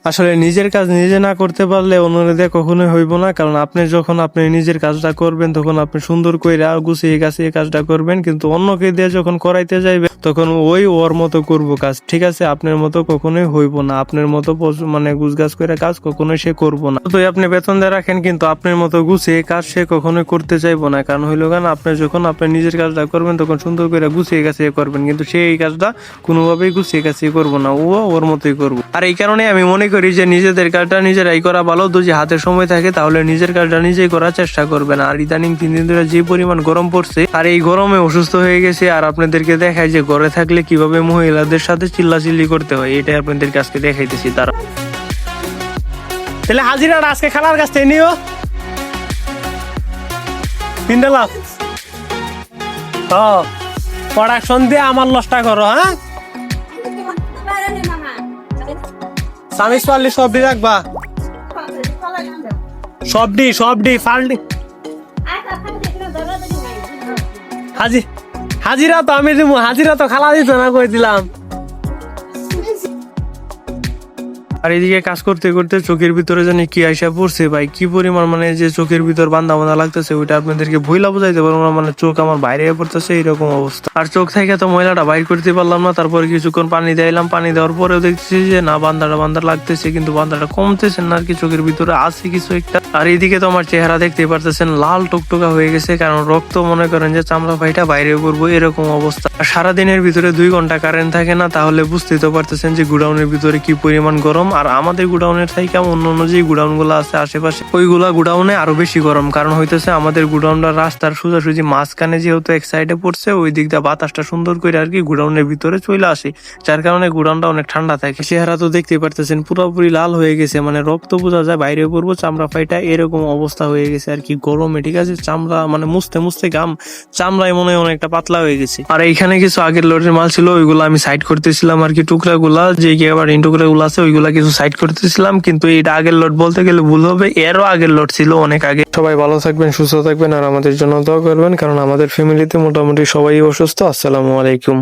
আসলে নিজের কাজ নিজে না করতে পারলে অন্যরা দিয়ে কখনোই হইব না, কারণ আপনি যখন আপনি নিজের কাজটা করবেন তখন আপনি সুন্দর কইরা গুছিয়ে গাছিয়ে কাজটা করবেন, কিন্তু অন্যকে দিয়ে যখন করাইতে যাইবে তখন ওই ওর মতো করবো কাজ, ঠিক আছে? আপনার মতো কখনোই হইব না, আপনার মতো মানে গুছগাছ করে কাজ কখনোই সে করবো না। তো আপনি বেতন দিয়ে রাখেন কিন্তু আপনার মতো গুছিয়ে কাজ সে কখনোই করতে চাইবো না, কারণ হইলো গান আপনি যখন আপনি নিজের কাজটা করবেন তখন সুন্দর করে গুছিয়ে গাছিয়ে করবেন, কিন্তু সে এই কাজটা কোনোভাবেই গুছিয়ে গাছিয়ে করবো না, ও ওর মতোই করবো। আর এই কারণে আমি মনে করি যে নিজেদের কাজটা নিজেরাই করা ভালো। যদি হাতে সময় থাকে তাহলে নিজের কাজটা নিজেই করার চেষ্টা করবেন। আর ইদানিং 3 দিন ধরে যে পরিমাণ গরম পড়ছে, আর এই গরমে অসুস্থ হয়ে গেছে, আর আপনাদেরকে দেখায় যে ঘরে থাকলে কিভাবে মহিলাদের সাথে চিল্লাচিল্লি করতে হয়, এটাই আপনাদেরকে আজকে দেখাইতেছি। তারা তাহলে হাজিরাটা আজকে খালার কাছ থেকে নিও 3 লাখ। প্রোডাকশন দিয়ে আমার লসটা করো। হ্যাঁ, সামিস পারলি সবডি রাখবা, সবডি ফালডি। হাজিরা তো আমি দিব, হাজিরা তো খালা দিত না, কই দিলাম। আর এদিকে কাজ করতে করতে চোখের ভিতরে জানি কি আইসা পড়ছে ভাই, কি পরিমাণ মানে যে চোখের ভিতর বান্ধা বান্ধা লাগতেছে, ওইটা আপনাদেরকে ভইলা বুঝাইতে পারবো না। মানে চোখ আমার বাইরে পড়তেছে এরকম অবস্থা। আর চোখ থেকে তো ময়লাটা বাইর করতে পারলাম না। তারপরে কিছুক্ষণ পানি দিলাম, পানি দেওয়ার পরেও দেখতেছি যে না, বান্ধাটা লাগতেছে, কিন্তু বান্ধাটা কমতেছে না, আর কি চোখের ভিতরে আছে কিছু একটা। আর এইদিকে তো আমার চেহারা দেখতে পারতেছেন লাল টকটকা হয়ে গেছে, কারণ রক্ত মনে করেন যে চামড়া ফাইটা বাইরে করবো এরকম অবস্থা। আর সারাদিনের ভিতরে 2 ঘন্টা কারেন্ট থাকে না, তাহলে বুঝতেই তো পারতেছেন যে গুডাউনের ভিতরে কি পরিমাণ গরম। আর আমাদের গুডাউনের থেকে অন্য অন্য যে গুডাউন গুলো আছে আশেপাশে, ওইগুলা গুডাউনে আরো বেশি গরম। কারণ হইতেছে আমাদের গুডাউনটা রাস্তার সোজাসুজি মাঝখানে, যেহেতু এক সাইডে পড়ছে, ওই দিক দিয়ে বাতাসটা সুন্দর করে আর কি গুডাউনের ভিতরে চলে আসে, যার কারণে গুডাউনটা অনেক ঠান্ডা থাকে। চেহারা তো দেখতে পারতেছেন পুরোপুরি লাল হয়ে গেছে, মানে রক্ত বোঝা যায় বাইরে পড়বো, চামড়া ফাইটা এরকম অবস্থা হয়ে গেছে আর কি গরমে, ঠিক আছে? চামড়া মানে মুছতে মুছতে গাম চামড়ায় মনে হয় অনেকটা পাতলা হয়ে গেছে। আর এইখানে কিছু আগের লোডের মাল ছিল, ওইগুলো আমি সাইড করতেছিলাম আর কি, টুকরা গুলা যে আবার টুকরা গুলো আছে ওইগুলা কিছু সাইড করতেছিলাম, কিন্তু এটা আগের লোড বলতে গেলে ভুল হবে, এরও আগের লোড ছিল অনেক আগে। সবাই ভালো থাকবেন, সুস্থ থাকবেন, আর আমাদের জন্য দোয়া করবেন, কারণ আমাদের ফ্যামিলিতে মোটামুটি সবাই অসুস্থ। আসসালামু আলাইকুম।